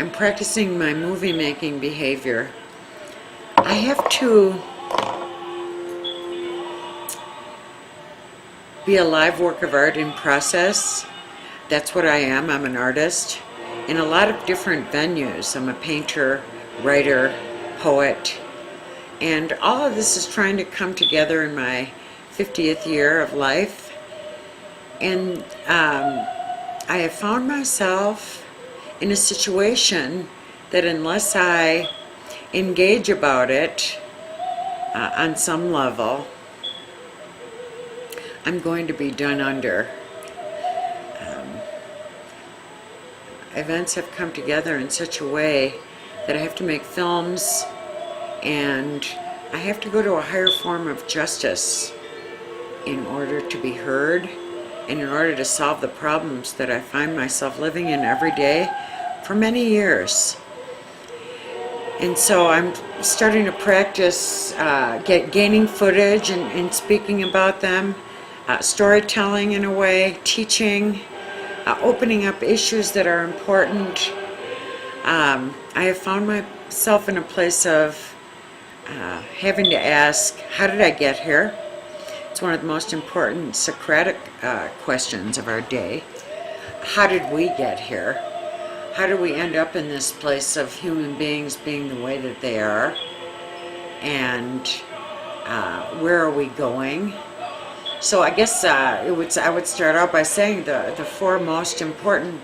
I'm practicing my movie making behavior. I have to be a live work of art in process. That's what I am. I'm an artist in a lot of different venues. I'm a painter, writer, poet, and all of this is trying to come together in my 50th year of life. And I have found myself in a situation that unless I engage about it on some level, I'm going to be done under. Events have come together in such a way that I have to make films, and I have to go to a higher form of justice in order to be heard and in order to solve the problems that I find myself living in every day for many years. And so I'm starting to practice gaining footage and speaking about them, storytelling in a way, teaching, opening up issues that are important. I have found myself in a place of having to ask, how did I get here? It's one of the most important Socratic questions of our day. How did we get here? How do we end up in this place of human beings being the way that they are? And where are we going? So I guess I would start out by saying the four most important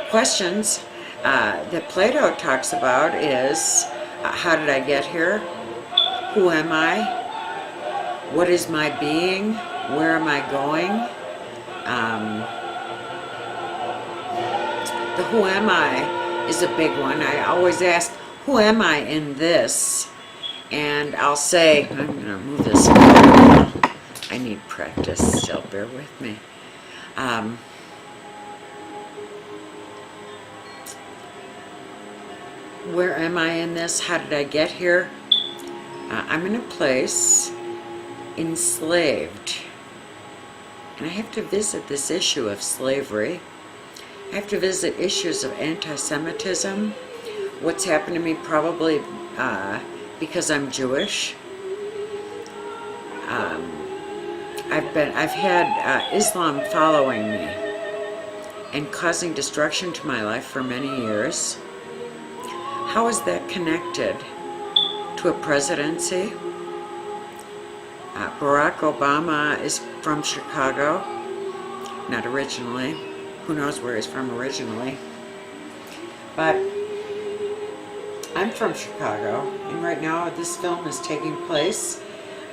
questions that Plato talks about is, how did I get here? Who am I? What is my being? Where am I going? The who am I is a big one. I always ask, who am I in this? And I'll say, I'm going to move this. I need practice still, bear with me. Where am I in this? How did I get here? I'm in a place enslaved. And I have to visit this issue of slavery. I have to visit issues of anti-Semitism, what's happened to me probably because I'm Jewish. I've had Islam following me and causing destruction to my life for many years. How is that connected to a presidency? Barack Obama is from Chicago, not originally. Who knows where he's from originally? But I'm from Chicago, and right now this film is taking place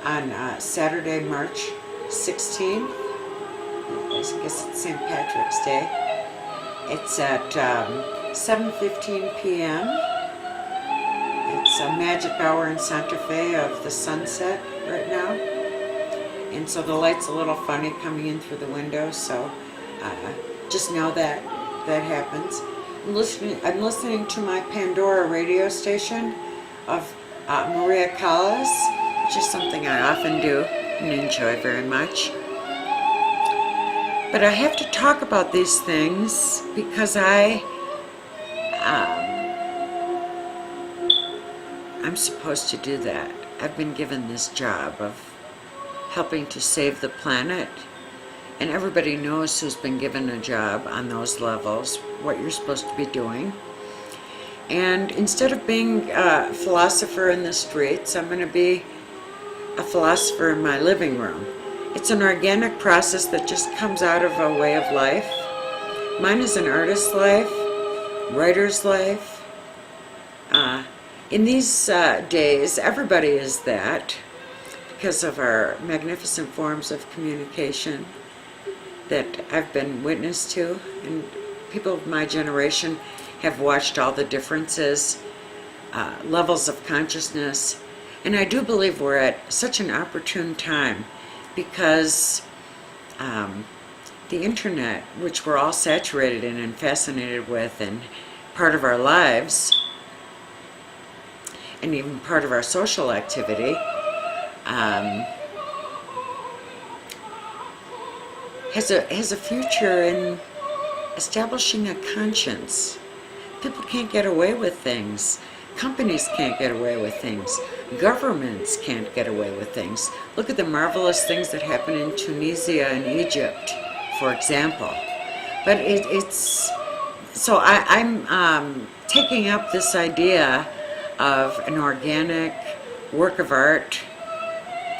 on Saturday, March 16th. I guess it's St. Patrick's Day. It's at 7:15 p.m. It's a magic hour in Santa Fe of the sunset right now. And so the light's a little funny coming in through the window, so just know that that happens. I'm listening to my Pandora radio station of Maria Callas, which is something I often do and enjoy very much. But I have to talk about these things because I'm supposed to do that. I've been given this job of helping to save the planet, and everybody knows who's been given a job on those levels, what you're supposed to be doing. And instead of being a philosopher in the streets, I'm going to be a philosopher in my living room. It's an organic process that just comes out of a way of life. Mine is an artist's life, writer's life. In these days, everybody is that because of our magnificent forms of communication that I've been witness to, and people of my generation have watched all the differences, levels of consciousness, and I do believe we're at such an opportune time because the internet, which we're all saturated in and fascinated with and part of our lives, and even part of our social activity, has a future in establishing a conscience People can't get away with things. Companies can't get away with things. Governments can't get away with things. Look at the marvelous things that happen in Tunisia and Egypt, for example. But it's so I'm taking up this idea of an organic work of art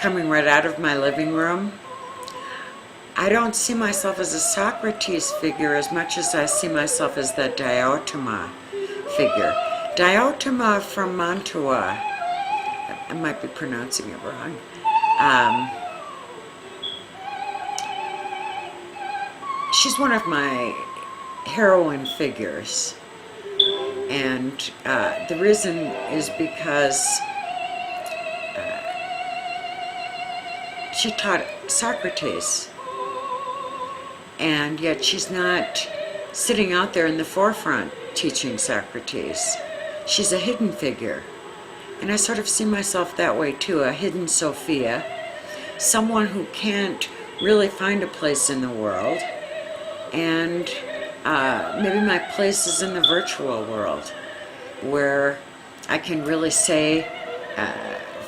coming right out of my living room. I don't see myself as a Socrates figure as much as I see myself as that Diotima figure. Diotima from Mantua, I might be pronouncing it wrong. She's one of my heroine figures. And the reason is because she taught Socrates. And yet she's not sitting out there in the forefront teaching Socrates. She's a hidden figure. And I sort of see myself that way too, a hidden Sophia, someone who can't really find a place in the world. And maybe my place is in the virtual world, where I can really say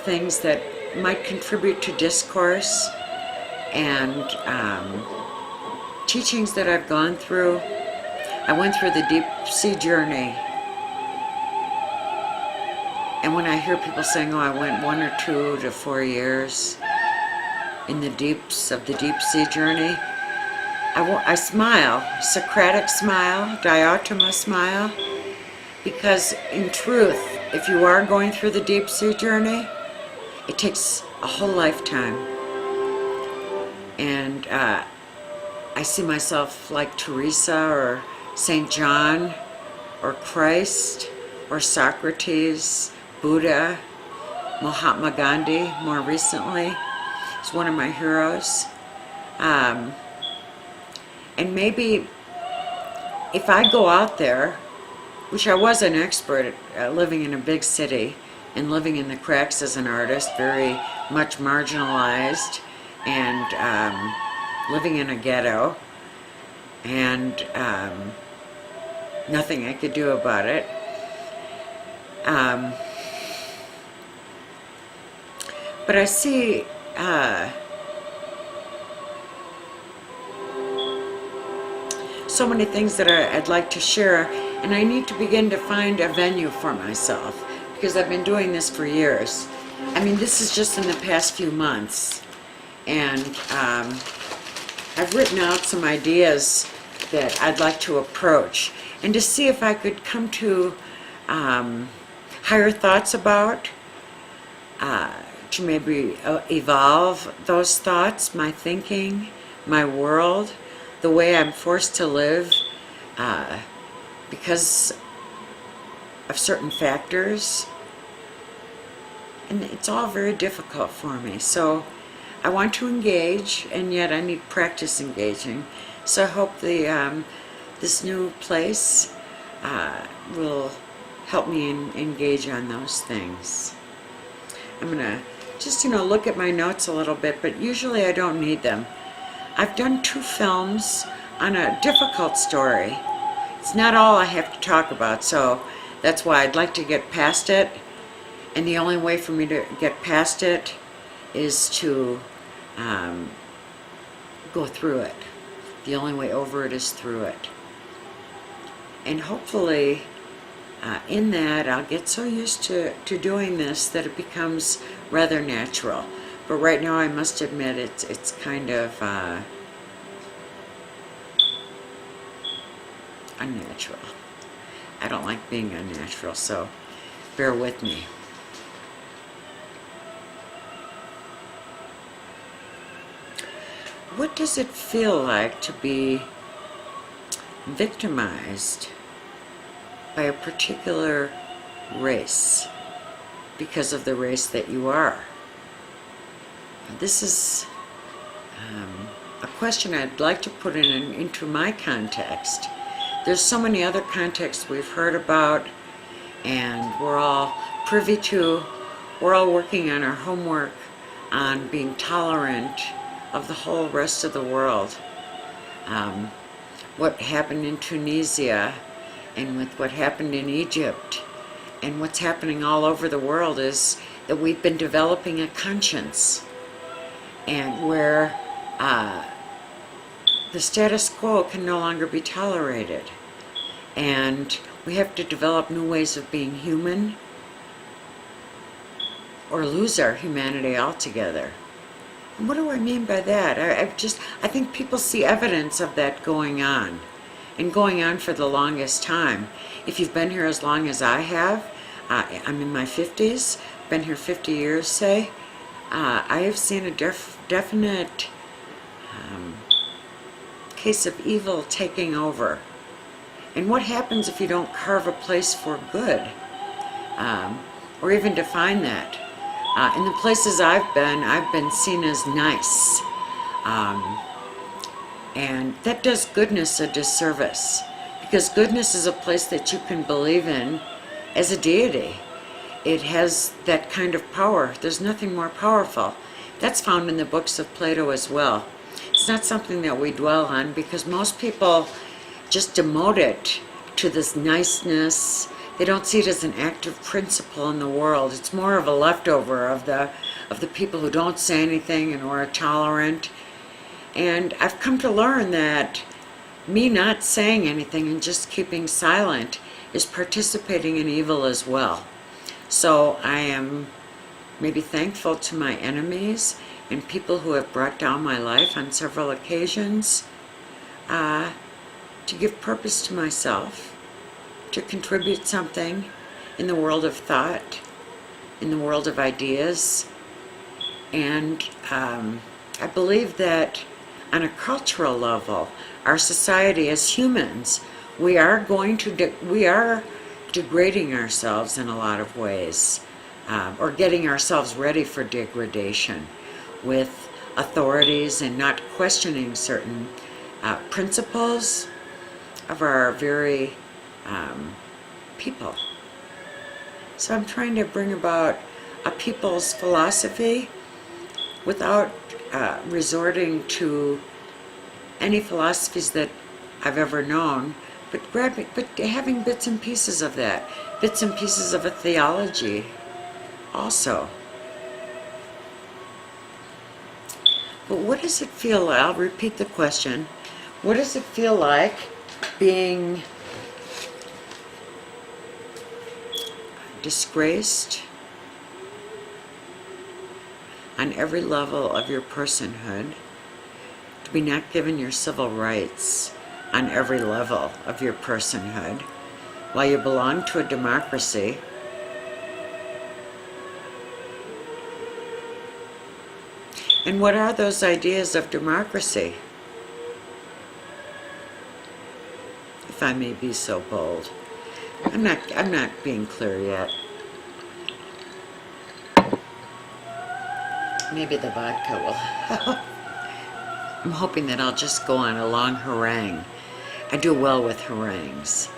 things that might contribute to discourse and teachings that I've gone through. I went through the deep sea journey. And when I hear people saying, oh, I went 1 or 2 to 4 years in the deeps of the deep sea journey, I smile, Socratic smile, Diotima smile, because in truth, if you are going through the deep sea journey, it takes a whole lifetime. And I see myself like Teresa or St. John or Christ or Socrates, Buddha, Mahatma Gandhi more recently. He's one of my heroes. And maybe if I go out there, which I was an expert at living in a big city and living in the cracks as an artist, very much marginalized, and living in a ghetto, and nothing I could do about it. But I see so many things that I'd like to share, and I need to begin to find a venue for myself, because I've been doing this for years. I mean, this is just in the past few months, and I've written out some ideas that I'd like to approach, and to see if I could come to higher thoughts about, to maybe evolve those thoughts, my thinking, my world, the way I'm forced to live because of certain factors. And it's all very difficult for me. So I want to engage, and yet I need practice engaging. So I hope this new place will help me engage on those things. I'm gonna just look at my notes a little bit, but usually I don't need them. I've done 2 films on a difficult story. It's not all I have to talk about, so that's why I'd like to get past it. And the only way for me to get past it is to go through it. The only way over it is through it. And hopefully in that I'll get so used to doing this that it becomes rather natural. But right now I must admit it's kind of unnatural. I don't like being unnatural, so bear with me. What does it feel like to be victimized by a particular race because of the race that you are? This is a question I'd like to put into my context. There's so many other contexts we've heard about, and we're all privy to. We're all working on our homework on being tolerant of the whole rest of the world. What happened in Tunisia and with what happened in Egypt and what's happening all over the world is that we've been developing a conscience, and where the status quo can no longer be tolerated. And we have to develop new ways of being human or lose our humanity altogether. And what do I mean by that? I think people see evidence of that going on, and going on for the longest time. If you've been here as long as I have, I'm in my 50s, been here 50 years, say, I have seen a definite case of evil taking over. And what happens if you don't carve a place for good, or even define that? In the places I've been seen as nice, and that does goodness a disservice, because goodness is a place that you can believe in as a deity. It has that kind of power. There's nothing more powerful. That's found in the books of Plato as well. It's not something that we dwell on, because most people just demote it to this niceness. They don't see it as an active principle in the world. It's more of a leftover of the people who don't say anything and who are tolerant. And I've come to learn that me not saying anything and just keeping silent is participating in evil as well. So I am maybe thankful to my enemies and people who have brought down my life on several occasions, to give purpose to myself, to contribute something in the world of thought, in the world of ideas. And I believe that on a cultural level, our society as humans, we are degrading ourselves in a lot of ways, or getting ourselves ready for degradation with authorities and not questioning certain principles of our very people. So I'm trying to bring about a people's philosophy without resorting to any philosophies that I've ever known, but having bits and pieces of that, bits and pieces of a theology also. But what does it feel like? I'll repeat the question. What does it feel like being disgraced on every level of your personhood, to be not given your civil rights on every level of your personhood, while you belong to a democracy? And what are those ideas of democracy, if I may be so bold? I'm not being clear yet. Maybe the vodka will help. I'm hoping that I'll just go on a long harangue. I do well with harangues.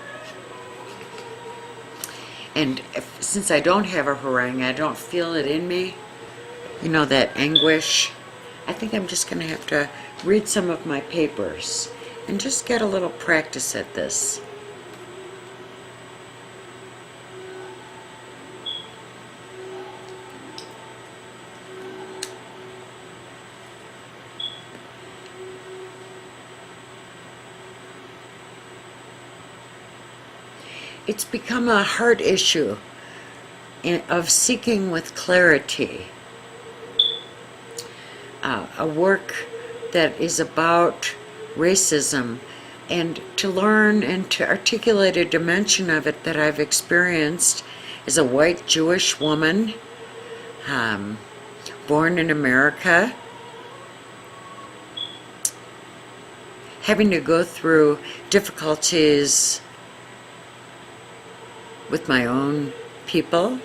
And since I don't have a harangue, I don't feel it in me, you know, that anguish. I think I'm just going to have to read some of my papers and just get a little practice at this. It's become a heart issue of seeking with clarity a work that is about racism, and to learn and to articulate a dimension of it that I've experienced as a white Jewish woman, born in America, having to go through difficulties with my own people,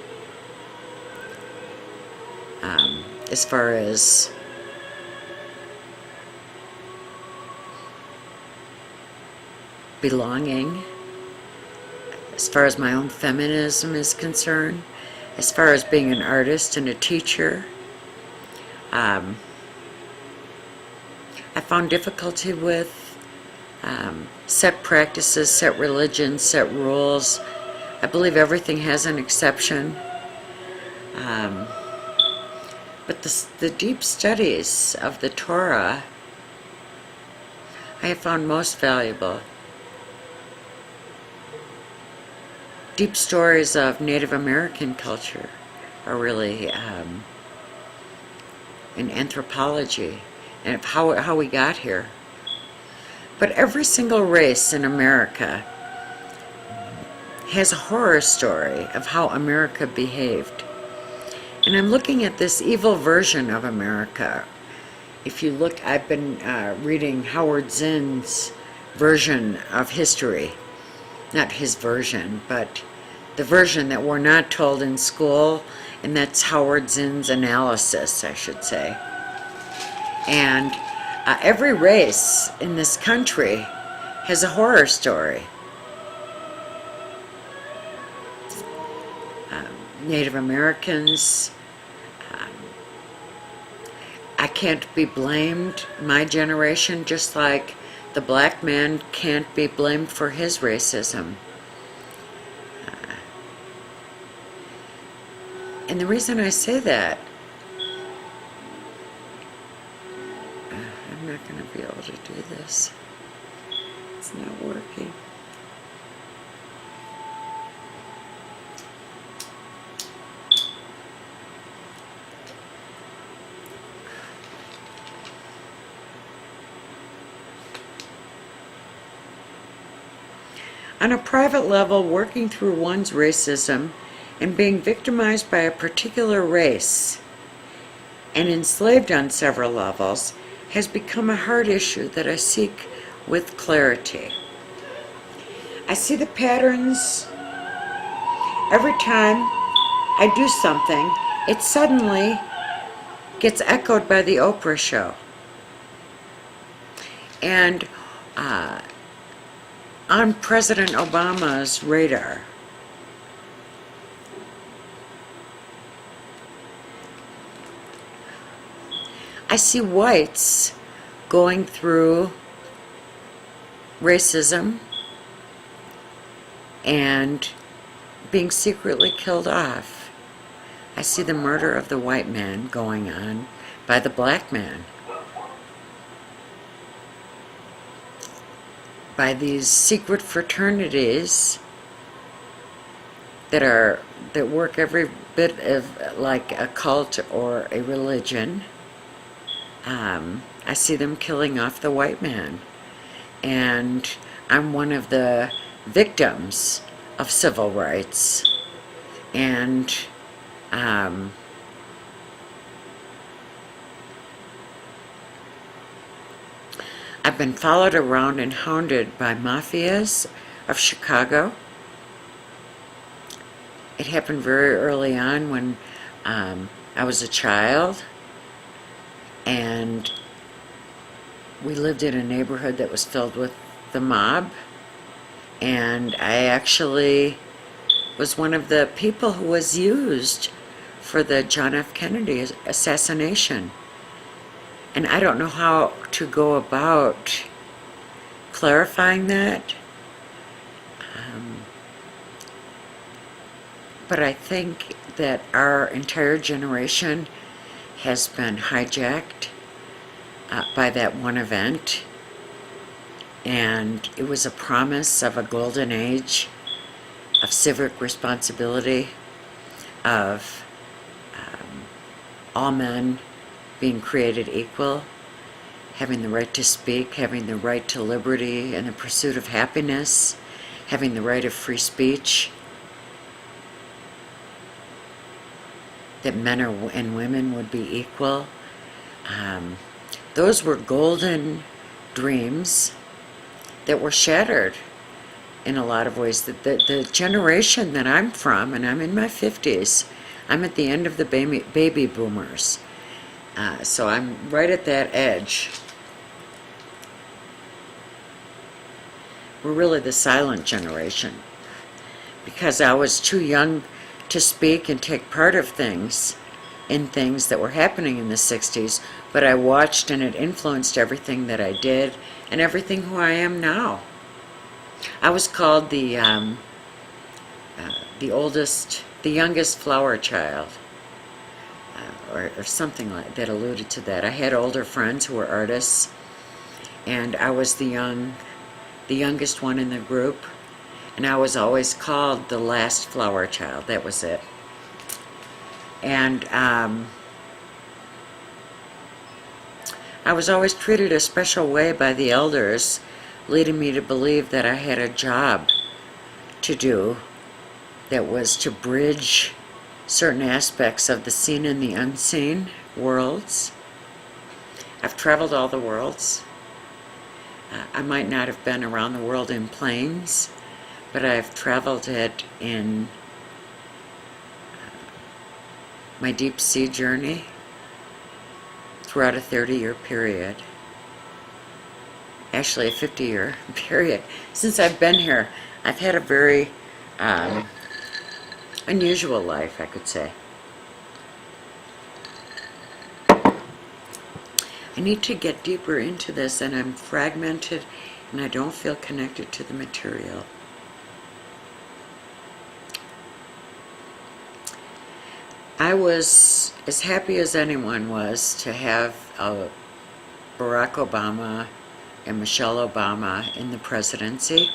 as far as belonging, as far as my own feminism is concerned, as far as being an artist and a teacher. I found difficulty with set practices, set religions, set rules. I believe everything has an exception. But the deep studies of the Torah I have found most valuable. Deep stories of Native American culture are really in anthropology and of how we got here. But every single race in America has a horror story of how America behaved. And I'm looking at this evil version of America. If you look, I've been reading Howard Zinn's version of history. Not his version, but the version that we're not told in school, and that's Howard Zinn's analysis, I should say. And every race in this country has a horror story. Native Americans, I can't be blamed, my generation, just like the black man can't be blamed for his racism. And the reason I say that, I'm not going to be able to do this. It's not working. On a private level, working through one's racism and being victimized by a particular race and enslaved on several levels has become a hard issue that I seek with clarity. I see the patterns every time I do something. It suddenly gets echoed by the Oprah show. And on President Obama's radar, I see whites going through racism and being secretly killed off. I see the murder of the white man going on by the black man, by these secret fraternities that work every bit of like a cult or a religion. I see them killing off the white man, and I'm one of the victims of civil rights, and I've been followed around and hounded by mafias of Chicago. It happened very early on when I was a child, and we lived in a neighborhood that was filled with the mob, and I actually was one of the people who was used for the John F. Kennedy assassination. And I don't know how to go about clarifying that, but I think that our entire generation has been hijacked by that one event, and it was a promise of a golden age of civic responsibility, of all men being created equal, having the right to speak, having the right to liberty and the pursuit of happiness, having the right of free speech, that men and women would be equal. Those were golden dreams that were shattered in a lot of ways. The generation that I'm from, and I'm in my 50s, I'm at the end of the baby boomers. So I'm right at that edge. We're really the silent generation, because I was too young to speak and take part of things in things that were happening in the 60s, but I watched and it influenced everything that I did and everything who I am now. I was called the youngest flower child, or something like that alluded to that. I had older friends who were artists, and I was the youngest one in the group, and I was always called the last flower child. That was it. And I was always treated a special way by the elders, leading me to believe that I had a job to do that was to bridge certain aspects of the seen and the unseen worlds. I've traveled all the worlds. I might not have been around the world in planes, but I've traveled it in my deep sea journey throughout a 30-year period. Actually, a 50-year period. Since I've been here, I've had a very unusual life, I could say. I need to get deeper into this, and I'm fragmented, and I don't feel connected to the material. I was as happy as anyone was to have Barack Obama and Michelle Obama in the presidency.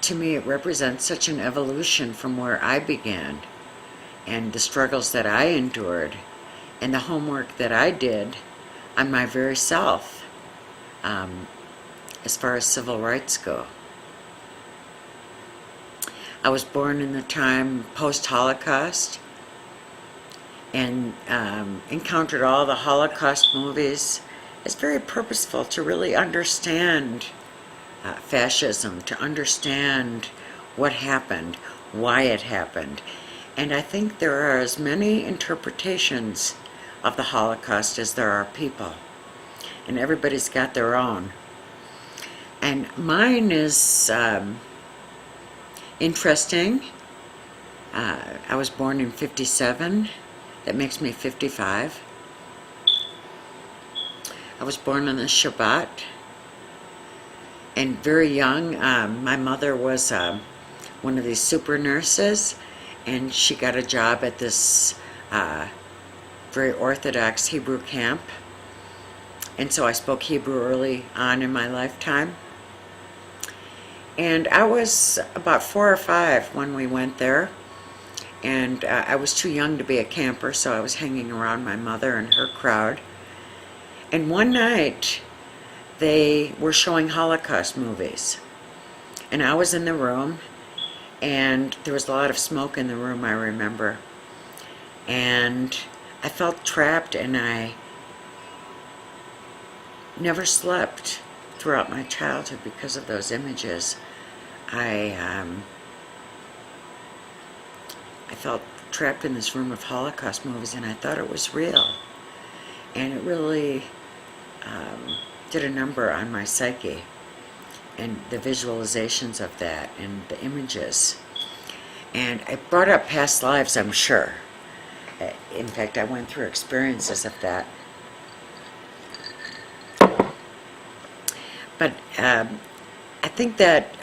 To me, it represents such an evolution from where I began, and the struggles that I endured, and the homework that I did on my very self, as far as civil rights go. I was born in the time post-Holocaust, and encountered all the Holocaust movies. It's very purposeful to really understand fascism, to understand what happened, why it happened. And I think there are as many interpretations of the Holocaust as there are people. And everybody's got their own. And mine is interesting. I was born in 57. That makes me 55. I was born on the Shabbat. And very young, my mother was one of these super nurses, and she got a job at this very orthodox Hebrew camp. And so I spoke Hebrew early on in my lifetime. And I was about 4 or 5 when we went there. And I was too young to be a camper, so I was hanging around my mother and her crowd. And one night, they were showing Holocaust movies. And I was in the room, and there was a lot of smoke in the room, I remember. And I felt trapped, and I never slept throughout my childhood because of those images. I felt trapped in this room of Holocaust movies, and I thought it was real. And it really did a number on my psyche, and the visualizations of that, and the images. And it brought up past lives, I'm sure. In fact, I went through experiences of that. But I think that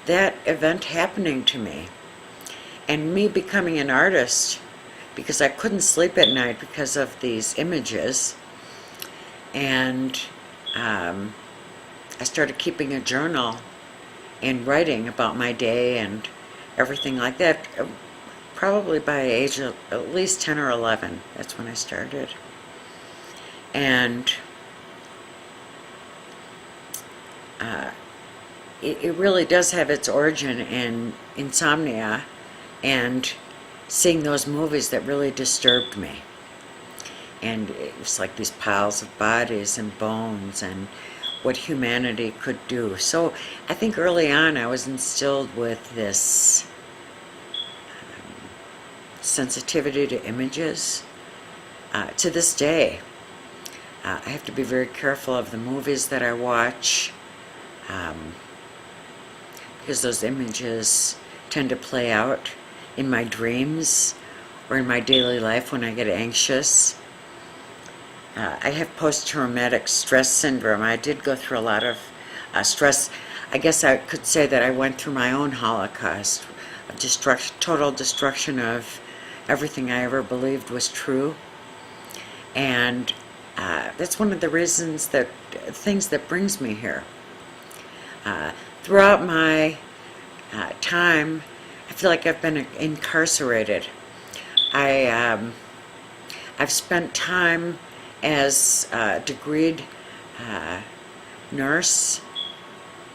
that event happening to me, and me becoming an artist, because I couldn't sleep at night because of these images, and I started keeping a journal and writing about my day and everything like that, probably by age of at least 10 or 11. That's when I started. And it really does have its origin in insomnia and seeing those movies that really disturbed me. And it was like these piles of bodies and bones and what humanity could do. So I think early on I was instilled with this sensitivity to images. To this day, I have to be very careful of the movies that I watch, because those images tend to play out in my dreams or in my daily life when I get anxious. I have post-traumatic stress syndrome. I did go through a lot of stress. I guess I could say that I went through my own Holocaust, total destruction of everything I ever believed was true. And that's one of the things that brings me here. Throughout my time, I feel like I've been incarcerated. I've spent time as a degreed nurse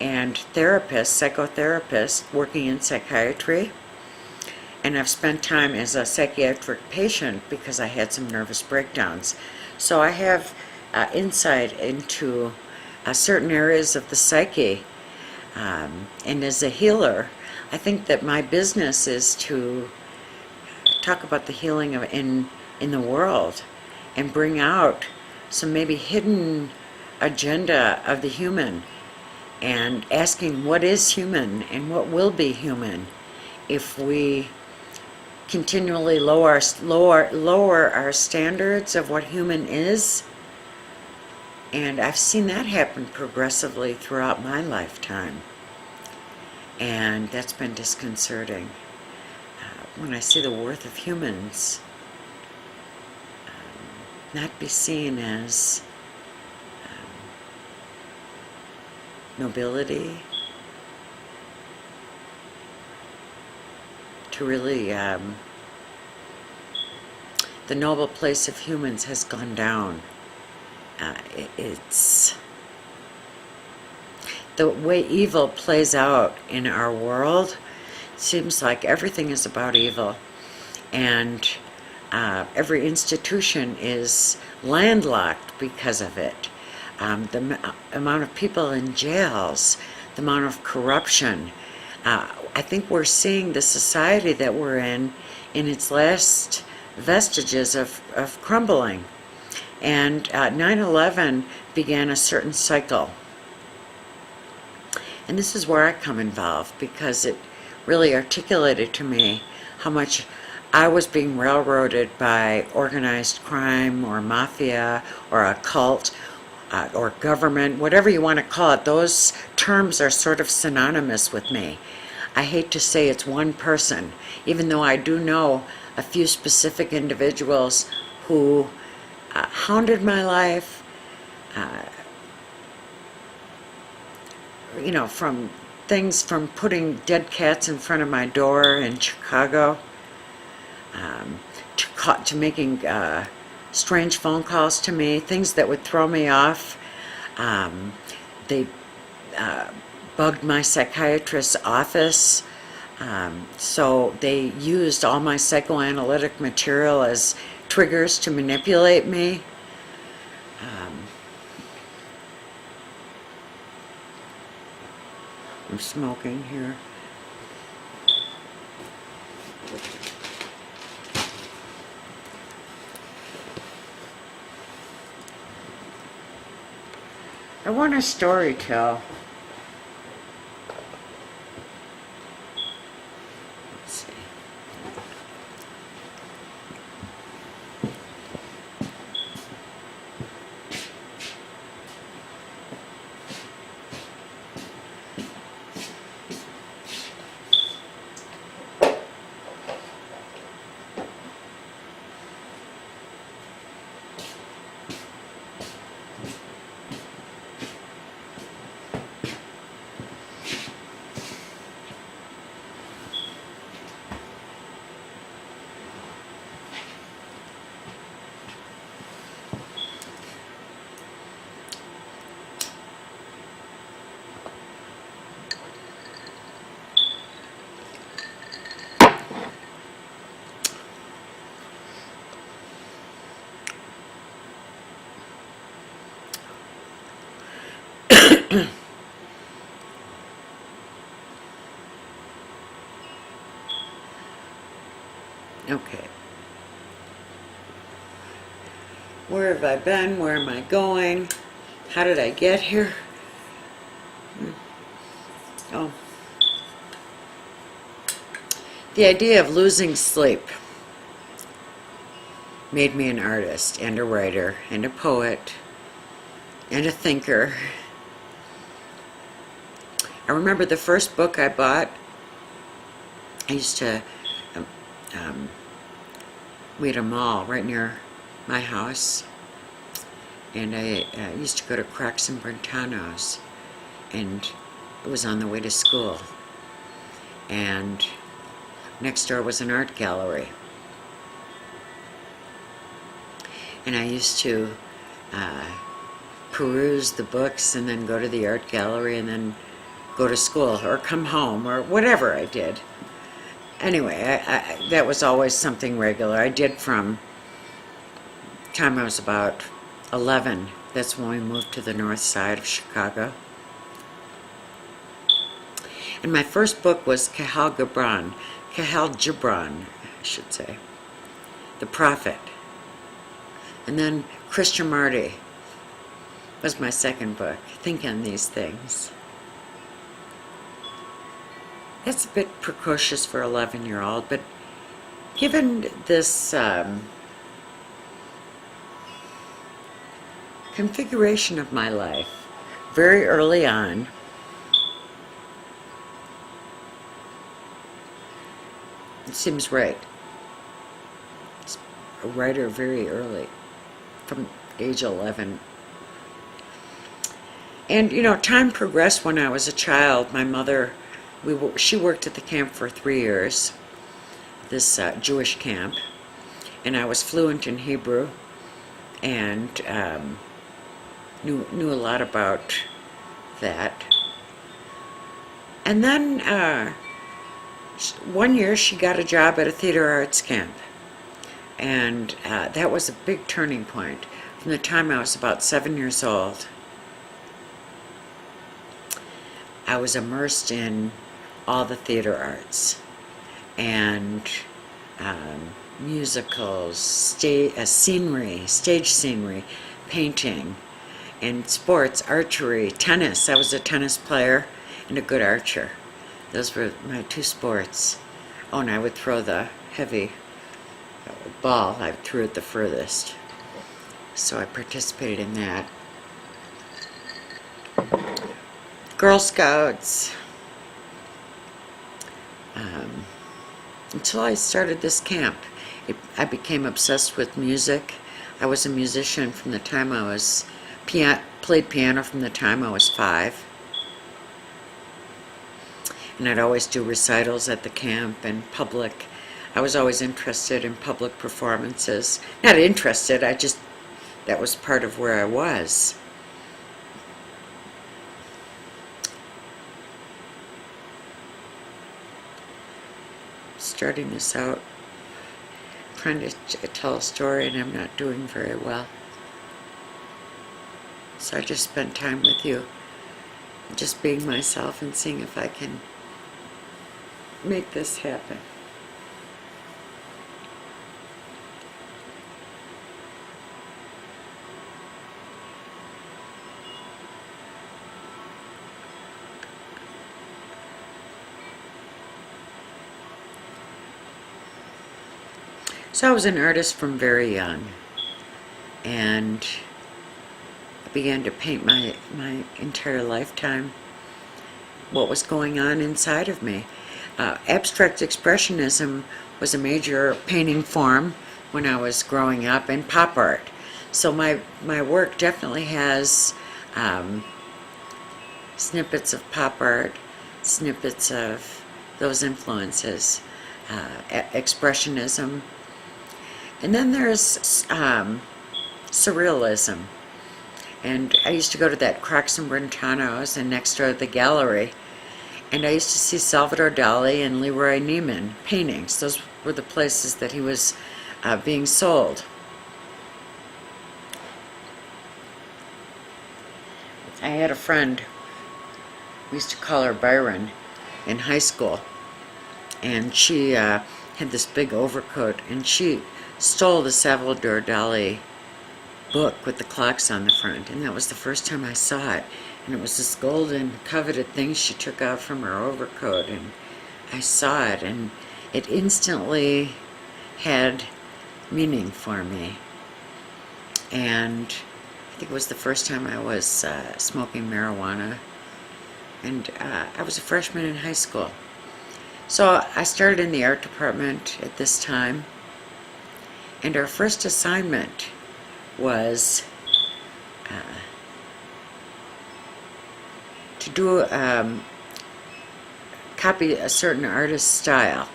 and therapist, psychotherapist, working in psychiatry. And I've spent time as a psychiatric patient because I had some nervous breakdowns. So I have insight into certain areas of the psyche. And as a healer, I think that my business is to talk about the healing in the world and bring out some maybe hidden agenda of the human, and asking what is human and what will be human if we continually lower our standards of what human is. And I've seen that happen progressively throughout my lifetime, and that's been disconcerting. When I see the worth of humans not be seen as nobility, to really, the noble place of humans has gone down. It's the way evil plays out in our world. It seems like everything is about evil, and every institution is landlocked because of it. The amount of people in jails, the amount of corruption. I think we're seeing the society that we're in its last vestiges of crumbling. And 9/11 began a certain cycle. And this is where I come involved, because it really articulated to me how much I was being railroaded by organized crime or mafia or a cult or government, whatever you want to call it. Those terms are sort of synonymous with me. I hate to say it's one person, even though I do know a few specific individuals who hounded my life, from things from putting dead cats in front of my door in Chicago, to making strange phone calls to me, things that would throw me off. They bugged my psychiatrist's office, so they used all my psychoanalytic material as triggers to manipulate me. I'm smoking here. I want a story tell. Let's see. Okay. Where have I been? Where am I going? How did I get here? Oh. The idea of losing sleep made me an artist and a writer and a poet and a thinker. I remember the first book I bought. I used to, we had a mall right near my house, and I used to go to Crocks and Brentanos, and it was on the way to school. And next door was an art gallery. And I used to peruse the books and then go to the art gallery and then go to school or come home or whatever I did. Anyway, that was always something regular. I did from the time I was about 11. That's when we moved to the north side of Chicago. And my first book was Kahlil Gibran, I should say, The Prophet. And then Krishnamurti was my second book, Think on These Things. That's a bit precocious for an 11-year-old, but given this configuration of my life very early on, it seems right. It's a writer very early, from age 11. And, you know, time progressed when I was a child. My mother, she worked at the camp for 3 years, this Jewish camp, and I was fluent in Hebrew and knew a lot about that. And then one year she got a job at a theater arts camp, and that was a big turning point. From the time I was about 7 years old, I was immersed in all the theater arts and musicals, stage scenery, painting, and sports, archery, tennis. I was a tennis player and a good archer. Those were my two sports. Oh, and I would throw the heavy ball. I threw it the furthest. So I participated in that. Girl Scouts. Until I started this camp, I became obsessed with music. I was a musician from the time I was, played piano from the time I was 5. And I'd always do recitals at the camp and public. I was always interested in public performances. Not interested, that was part of where I was. Starting this out, trying to tell a story, and I'm not doing very well. So I just spent time with you, just being myself and seeing if I can make this happen. So I was an artist from very young, and I began to paint my entire lifetime, what was going on inside of me. Abstract expressionism was a major painting form when I was growing up, and pop art. So my work definitely has snippets of pop art, snippets of those influences, expressionism. And then there's surrealism. And I used to go to that Crocks and Brentanos and next door the gallery. And I used to see Salvador Dali and Leroy Neiman paintings. Those were the places that he was being sold. I had a friend, we used to call her Byron, in high school. And she had this big overcoat, and she stole the Salvador Dali book with the clocks on the front, and that was the first time I saw it. And it was this golden coveted thing she took out from her overcoat, and I saw it, and it instantly had meaning for me. And I think it was the first time I was smoking marijuana, and I was a freshman in high school. So I started in the art department at this time, and our first assignment was to do copy a certain artist's style.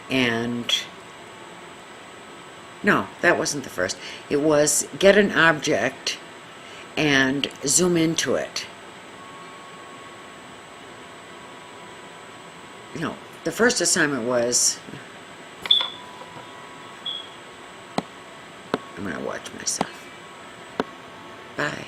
And no, that wasn't the first. It was get an object and zoom into it. No, the first assignment was, I'm going to watch myself. Bye.